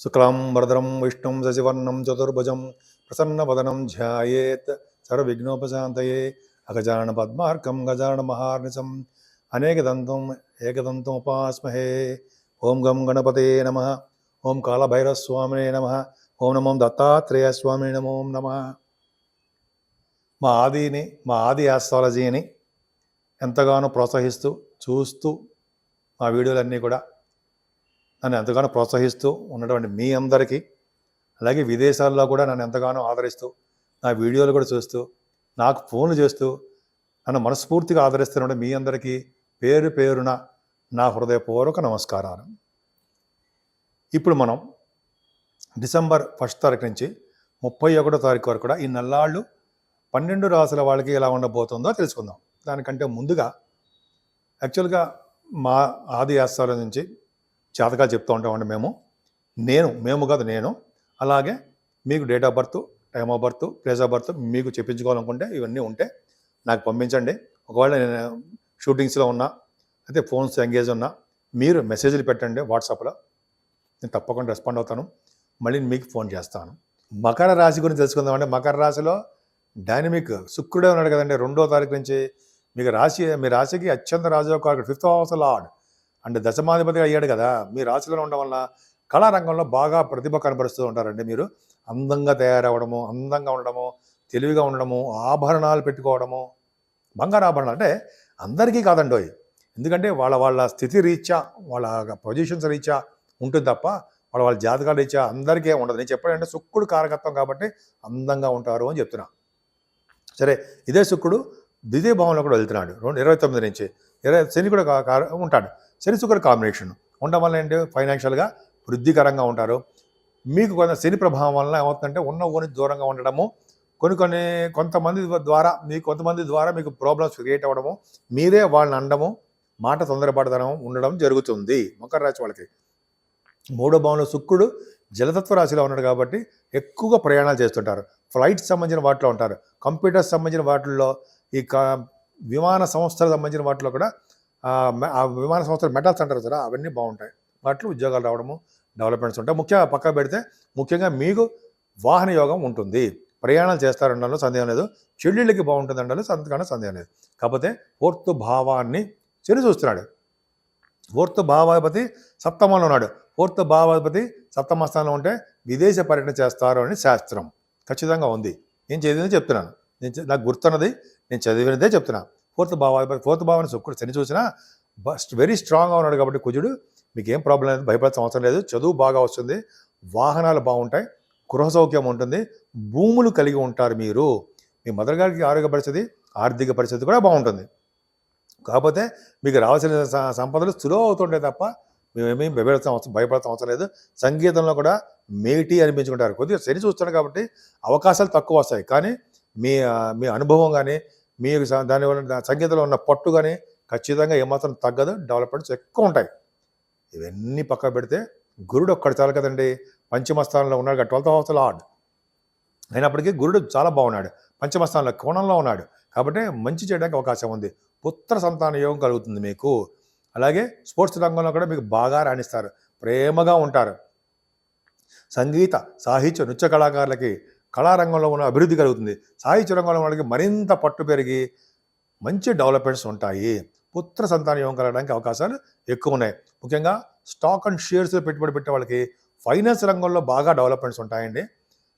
శుక్లాం వరదరం విష్ణుం శశివర్ణం చతుర్భుజం ప్రసన్నవదనం ధ్యాయేత్ సర్వవిఘ్నోపశాంతయే అగజానన పద్మార్కం గజానన మహార్నిశం అనేకదంతం ఏకదంతం ఉపాస్మహే. ఓం గం గణపతే నమః. ఓం కాళభైరవస్వామినే నమః. ఓం నమో దత్తాత్రేయస్వామినే నమో నమః. మా ఆది ఆస్ట్రాలజీని ఎంతగానో ప్రోత్సహిస్తూ చూస్తూ మా వీడియోలన్నీ కూడా నన్ను ఎంతగానో ప్రోత్సహిస్తూ ఉన్నటువంటి మీ అందరికీ, అలాగే విదేశాల్లో కూడా నన్ను ఎంతగానో ఆదరిస్తూ నా వీడియోలు కూడా చూస్తూ నాకు ఫోన్లు చేస్తూ నన్ను మనస్ఫూర్తిగా ఆదరిస్తున్న మీ అందరికీ పేరు పేరున నా హృదయపూర్వక నమస్కారాలు. ఇప్పుడు మనం డిసెంబర్ 1 తారీఖు నుంచి 31 తారీఖు వరకు కూడా ఈ నెల్లాళ్ళు 12 రాసుల వాళ్ళకి ఎలా ఉండబోతుందో తెలుసుకుందాం. దానికంటే ముందుగా యాక్చువల్గా మా ఆది ఆస్థానం నుంచి జాతకాలు చెప్తూ ఉంటామండి నేను అలాగే మీకు date of birth, time of birth, place of birth మీకు చెప్పించుకోవాలనుకుంటే ఇవన్నీ ఉంటే నాకు పంపించండి. ఒకవేళ నేను షూటింగ్స్లో ఉన్నా అయితే ఫోన్స్ ఎంగేజ్ ఉన్నా మీరు మెసేజ్లు పెట్టండి వాట్సాప్లో, నేను తప్పకుండా రెస్పాండ్ అవుతాను. మళ్ళీ మీకు ఫోన్ చేస్తాను. మకర రాశి గురించి తెలుసుకుందామంటే మకర రాశిలో డైనమిక్ శుక్రుడే ఉన్నాడు కదండి. 2వ తారీఖు నుంచి మీ రాశికి అత్యంత రాజయోగకారకుడు 5th హౌస్ లార్డ్ అంటే దశమాధిపతిగా అయ్యాడు కదా. మీ రాశిలో ఉండడం వల్ల కళారంగంలో బాగా ప్రతిభ కనబరుస్తూ ఉంటారండి. మీరు అందంగా తయారవడము, అందంగా ఉండడము, తెలివిగా ఉండడము, ఆభరణాలు పెట్టుకోవడము, బంగారు ఆభరణాలు అంటే అందరికీ కాదండి. ఎందుకంటే వాళ్ళ స్థితి రీత్యా, వాళ్ళ పొజిషన్స్ రీత్యా ఉంటుంది తప్ప వాళ్ళ జాతకాల రీత్యా అందరికీ ఉండదు. నేను చెప్పానంటే శుక్రుడు కారకత్వం కాబట్టి అందంగా ఉంటారు అని చెప్తున్నా. సరే, ఇదే శుక్రుడు ద్వితీయ భావంలో కూడా వెళ్తున్నాడు 29 నుంచి. శని కూడా ఉంటాడు. శని శుక్రుడు కాంబినేషన్ ఉండడం వల్ల ఏంటి, ఫైనాన్షియల్గా వృద్ధికరంగా ఉంటారు. మీకు శని ప్రభావం వలన ఏమవుతుందంటే ఉన్న ఊరి దూరంగా ఉండడము, కొంతమంది ద్వారా మీకు ప్రాబ్లమ్స్ క్రియేట్ అవ్వడము, మీరే వాళ్ళని అనడము, మాట తొందరపడదనం ఉండడం జరుగుతుంది మకర రాశి వాళ్ళకి. 3వ భావంలో శుక్రుడు జలతత్వ రాశిలో ఉన్నాడు కాబట్టి ఎక్కువగా ప్రయాణాలు చేస్తుంటారు. ఫ్లైట్స్ సంబంధించిన వాటిలో ఉంటారు. కంప్యూటర్స్ సంబంధించిన వాటిల్లో, ఈ విమాన సంస్థలకు సంబంధించిన వాటిలో కూడా ఆ విమాన సంస్థలు మెటల్స్ అంటారు కదా, అవన్నీ బాగుంటాయి. వాటిలో ఉద్యోగాలు రావడము, డెవలప్మెంట్స్ ఉంటాయి. పక్క పెడితే ముఖ్యంగా మీకు వాహన యోగం ఉంటుంది. ప్రయాణాలు చేస్తారనడంలో సందేహం లేదు. చెల్లెళ్ళకి బాగుంటుంది అనడంలో సందేహం లేదు. కాకపోతే 4th భావాన్ని శని చూస్తున్నాడు. 4th భావాధిపతి సప్తమంలో ఉన్నాడు. 4th భావాధిపతి సప్తమ స్థానంలో ఉంటే విదేశ పర్యటన చేస్తారు అని శాస్త్రం ఖచ్చితంగా ఉంది. నేను చదివినదే చెప్తున్నాను, నాకు గుర్తున్నది, నేను చదివినదే చెప్తున్నాను. 4th భావాన్ని శుక్రుడు శని చూసినా వెరీ స్ట్రాంగ్గా ఉన్నాడు కాబట్టి కుజుడు మీకు ఏం ప్రాబ్లం లేదు, భయపడాల్సిన అవసరం లేదు. చదువు బాగా వస్తుంది, వాహనాలు బాగుంటాయి, గృహ సౌఖ్యం ఉంటుంది, భూములు కలిగి ఉంటారు. మీ మదర్ గారికి ఆరోగ్య పరిస్థితి, ఆర్థిక పరిస్థితి కూడా బాగుంటుంది. కాకపోతే మీకు రావాల్సిన సంపదలు స్లో అవుతుంటాయి తప్ప మేమేమీ భయపడాల్సిన అవసరం లేదు. సంగీతంలో కూడా మేటి అనిపించుకుంటారు. కొద్దిగా శని చూస్తున్నాడు కాబట్టి అవకాశాలు తక్కువ వస్తాయి, కానీ మీ అనుభవం కానీ మీకు దానివల్ల సంగీతంలో ఉన్న పట్టు కానీ ఖచ్చితంగా ఏమాత్రం తగ్గదు. డెవలప్మెంట్స్ ఎక్కువ ఉంటాయి. ఇవన్నీ పక్క పెడితే గురుడు ఒక్కడు చాలు కదండి. పంచమ స్థానంలో ఉన్నాడు, 12th హౌస్ లార్డ్ అయినప్పటికీ గురుడు చాలా బాగున్నాడు. పంచమ స్థానంలో కోణంలో ఉన్నాడు కాబట్టి మంచి చేయడానికి అవకాశం ఉంది. పుత్ర సంతాన యోగం కలుగుతుంది మీకు. అలాగే స్పోర్ట్స్ రంగంలో కూడా మీకు బాగా రాణిస్తారు, ప్రేమగా ఉంటారు. సంగీత, సాహిత్య, నృత్య కళాకారులకి కళారంగంలో ఉన్న అభివృద్ధి కలుగుతుంది. సాహిత్య రంగంలో వాళ్ళకి మరింత పట్టు పెరిగి మంచి డెవలప్మెంట్స్ ఉంటాయి. పుత్ర సంతాన యోగం కలగడానికి అవకాశాలు ఎక్కువ ఉన్నాయి. ముఖ్యంగా స్టాక్ అండ్ షేర్స్లో పెట్టుబడి పెట్టే వాళ్ళకి ఫైనాన్స్ రంగంలో బాగా డెవలప్మెంట్స్ ఉంటాయండి.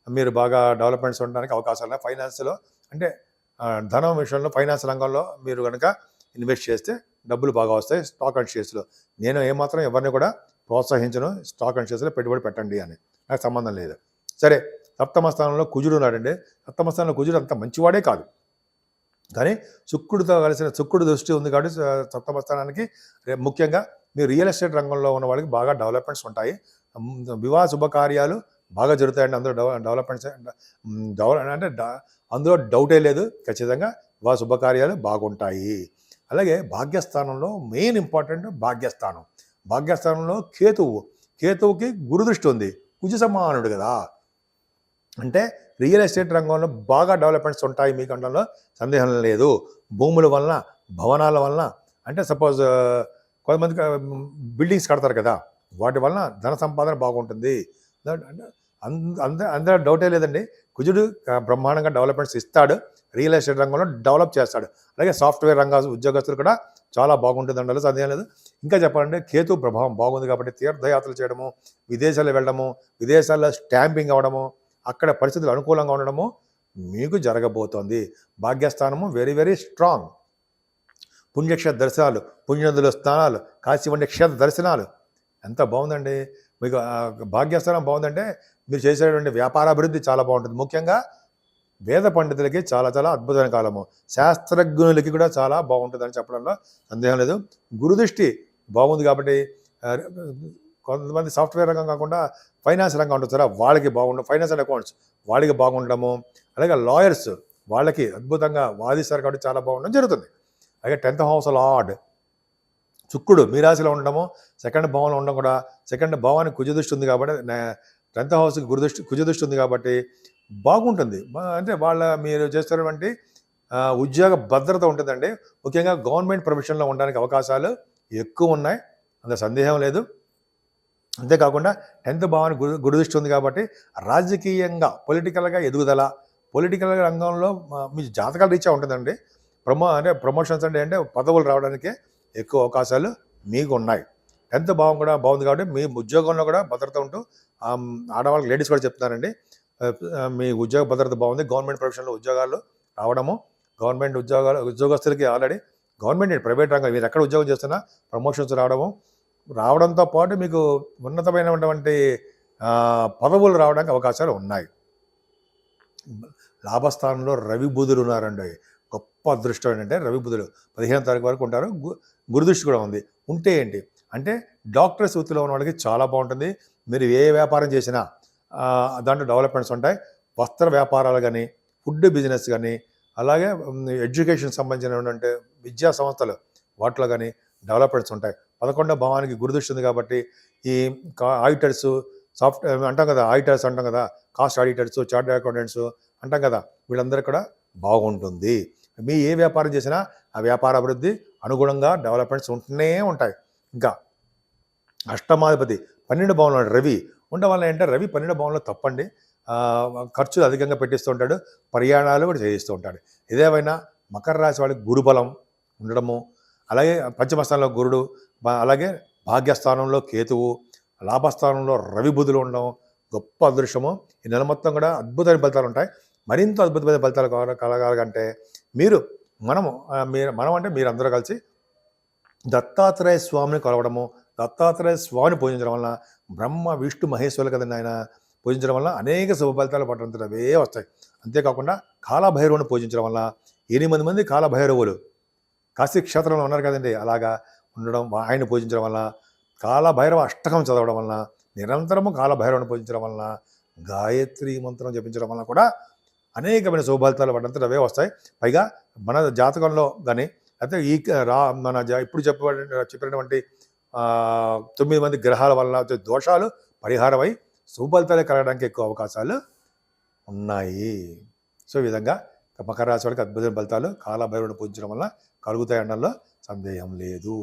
మీరు బాగా డెవలప్మెంట్స్ ఉండడానికి అవకాశాలు ఉన్నాయి. ఫైనాన్స్లో అంటే ధనం విషయంలో ఫైనాన్స్ రంగంలో మీరు కనుక ఇన్వెస్ట్ చేస్తే డబ్బులు బాగా వస్తాయి. స్టాక్ అండ్ షేర్స్లో నేను ఏమాత్రం ఎవరిని కూడా ప్రోత్సహించను, స్టాక్ అండ్ షేర్స్లో పెట్టుబడి పెట్టండి అని, నాకు సంబంధం లేదు. సరే, సప్తమ స్థానంలో కుజుడు ఉన్నాడండి. సప్తమ స్థానంలో కుజుడు అంత మంచివాడే కాదు, కానీ శుక్రుడు దృష్టి ఉంది కాబట్టి సప్తమ స్థానానికి ముఖ్యంగా మీరు రియల్ ఎస్టేట్ రంగంలో ఉన్న వాళ్ళకి బాగా డెవలప్మెంట్స్ ఉంటాయి. వివాహ శుభకార్యాలు బాగా జరుగుతాయండి. అందులో డెవలప్మెంట్స్ అంటే అందులో డౌటే లేదు. ఖచ్చితంగా వివాహ శుభకార్యాలు బాగుంటాయి. అలాగే భాగ్యస్థానంలో మెయిన్ ఇంపార్టెంట్ భాగ్యస్థానంలో కేతువుకి గురుదృష్టి ఉంది. కుజ సమానుడు కదా, అంటే రియల్ ఎస్టేట్ రంగంలో బాగా డెవలప్మెంట్స్ ఉంటాయి మీకు అనడంలో సందేహం లేదు. భూముల వలన, భవనాల వలన, అంటే సపోజ్ కొంతమంది బిల్డింగ్స్ కడతారు కదా, వాటి వలన ధన సంపాదన బాగుంటుంది. అందరూ డౌటే లేదండి. కుజుడు బ్రహ్మాండంగా డెవలప్మెంట్స్ ఇస్తాడు. రియల్ ఎస్టేట్ రంగంలో డెవలప్ చేస్తాడు. అలాగే సాఫ్ట్‌వేర్ రంగ ఉద్యోగస్తులు కూడా చాలా బాగుంటుందండి. అందులో సందేహం లేదు. ఇంకా చెప్పాలంటే కేతు ప్రభావం బాగుంది కాబట్టి తీర్థయాత్రలు చేయడము, విదేశాలు వెళ్ళడము, విదేశాల్లో స్టాంపింగ్ అవ్వడము, అక్కడ పరిస్థితులు అనుకూలంగా ఉండడము మీకు జరగబోతోంది. భాగ్యస్థానము వెరీ వెరీ స్ట్రాంగ్. పుణ్యక్షేత్ర దర్శనాలు, పుణ్యనదుల స్నానాలు, కాశీ వంటి క్షేత్ర దర్శనాలు ఎంత బాగుందండి. మీకు భాగ్యస్థానం బాగుందంటే మీరు చేసేటువంటి వ్యాపారాభివృద్ధి చాలా బాగుంటుంది. ముఖ్యంగా వేద పండితులకి చాలా చాలా అద్భుతమైన కాలము. శాస్త్రజ్ఞులకి కూడా చాలా బాగుంటుందని చెప్పడంలో సందేహం లేదు. గురుదృష్టి బాగుంది కాబట్టి కొంతమంది సాఫ్ట్వేర్ రంగం కాకుండా ఫైనాన్స్ రంగం ఉంటుంది సార్, వాళ్ళకి బాగుండడం, ఫైనాన్స్ అండ్ అకౌంట్స్ వాళ్ళకి బాగుండడము, అలాగే లాయర్స్ వాళ్ళకి అద్భుతంగా వాదిస్తారు కాబట్టి చాలా బాగుండడం జరుగుతుంది. అలాగే 10th హౌస్ లార్డ్ శుక్రుడు మీ రాశిలో ఉండడము, సెకండ్ భావంలో ఉండడం కూడా, సెకండ్ భావానికి కుజదృష్టి ఉంది కాబట్టి 10th హౌస్కి కుజదృష్టి ఉంది కాబట్టి బాగుంటుంది. అంటే మీరు చేస్తున్నటువంటి ఉద్యోగ భద్రత ఉంటుందండి. ముఖ్యంగా గవర్నమెంట్ ప్రొఫెషన్లో ఉండడానికి అవకాశాలు ఎక్కువ ఉన్నాయి, అందులో సందేహం లేదు. అంతేకాకుండా 10th భావానికి గురుదృష్టి ఉంది కాబట్టి రాజకీయంగా పొలిటికల్గా ఎదుగుదల, పొలిటికల్ రంగంలో మీ జాతకాల రీత్యా ఉంటుందండి. ప్రమోషన్స్ అంటే పదవులు రావడానికే ఎక్కువ అవకాశాలు మీకు ఉన్నాయి. 10th భావం కూడా బాగుంది కాబట్టి మీ ఉద్యోగంలో కూడా భద్రత ఉంటూ, ఆడవాళ్ళకి లేడీస్ కూడా చెప్తున్నారండి, మీ ఉద్యోగ భద్రత బాగుంది. గవర్నమెంట్ ప్రొఫెషన్లో ఉద్యోగాలు రావడము, గవర్నమెంట్ ఉద్యోగస్తులకి ఆల్రెడీ గవర్నమెంట్ ప్రైవేట్ రంగం మీరు ఎక్కడ ఉద్యోగం చేస్తున్నా ప్రమోషన్స్ రావడంతో పాటు మీకు ఉన్నతమైనటువంటి పదవులు రావడానికి అవకాశాలు ఉన్నాయి. లాభస్థానంలో రవి బుధులు ఉన్నారండి. గొప్ప అదృష్టం ఏంటంటే రవి బుధులు 15వ తారీఖు వరకు ఉంటారు. గురుదృష్టి కూడా ఉంది. ఉంటే ఏంటి అంటే డాక్టర్స్ వృత్తిలో ఉన్న వాళ్ళకి చాలా బాగుంటుంది. మీరు ఏ వ్యాపారం చేసినా దాంట్లో డెవలప్మెంట్స్ ఉంటాయి. వస్త్ర వ్యాపారాలు కానీ, ఫుడ్ బిజినెస్ కానీ, అలాగే ఎడ్యుకేషన్ సంబంధించినటువంటి విద్యా సంస్థలు వాటిలో కానీ డెవలప్మెంట్స్ ఉంటాయి. 11వ భావానికి గురుదృష్టి ఉంది కాబట్టి ఈ ఆడిటర్స్, అంటాం కదా, ఆడిటర్స్ అంటాం కదా, కాస్ట్ ఆడిటర్స్, చార్టర్డ్ అకౌంటెంట్స్ అంటాం కదా, వీళ్ళందరూ కూడా బాగుంటుంది. మీ ఏ వ్యాపారం చేసినా ఆ వ్యాపార అభివృద్ధి అనుగుణంగా డెవలప్మెంట్స్ ఉంటూనే ఉంటాయి. ఇంకా అష్టమాధిపతి 12వ భావంలో రవి ఉండడం వల్ల ఏంటంటే రవి 12వ భావంలో తప్పండి, ఖర్చులు అధికంగా పెట్టిస్తూ ఉంటాడు, ప్రయాణాలు కూడా చేయిస్తూ ఉంటాడు. ఇదేమైనా మకర రాశి వాళ్ళకి గురుబలం ఉండడము, అలాగే పంచమస్థానంలో గురుడు, అలాగే భాగ్యస్థానంలో కేతువు, లాభస్థానంలో రవి బుధులు ఉండడం గొప్ప అదృష్టము. ఈ నెల మొత్తం కూడా అద్భుతమైన ఫలితాలు ఉంటాయి. మరింత అద్భుతమైన ఫలితాలు కలగాలంటే మనం అంటే మీరందరూ కలిసి దత్తాత్రేయ స్వామిని కొలవడము, దత్తాత్రేయ స్వామిని పూజించడం వలన, బ్రహ్మ విష్ణు మహేశ్వరులు కదండి ఆయన, పూజించడం వల్ల అనేక శుభ ఫలితాలు పట్టడంతవే వస్తాయి. అంతేకాకుండా కాలభైరవుని పూజించడం వల్ల 8 మంది కాలభైరవులు కాశీ క్షేత్రంలో ఉన్నారు కదండి, అలాగా ఉండడం, ఆయన పూజించడం వల్ల, కాలభైరవ అష్టకం చదవడం వలన, నిరంతరము కాలభైరవుని పూజించడం వలన, గాయత్రి మంత్రం జపించడం వలన కూడా అనేకమైన శుభఫలితాలు పడ్డంతట అవే వస్తాయి. పైగా మన జాతకంలో కానీ అయితే ఇప్పుడు చెప్పినటువంటి 9 మంది గ్రహాల వల్ల వచ్చే దోషాలు పరిహారమై శుభఫలితాలు కలగడానికి ఎక్కువ అవకాశాలు ఉన్నాయి. సో ఈ విధంగా మకర రాశి వాడికి అద్భుతమైన ఫలితాలు కాలభైరవుని పూజించడం వల్ల కలుగుతాయి అనడంలో సందేహం లేదు.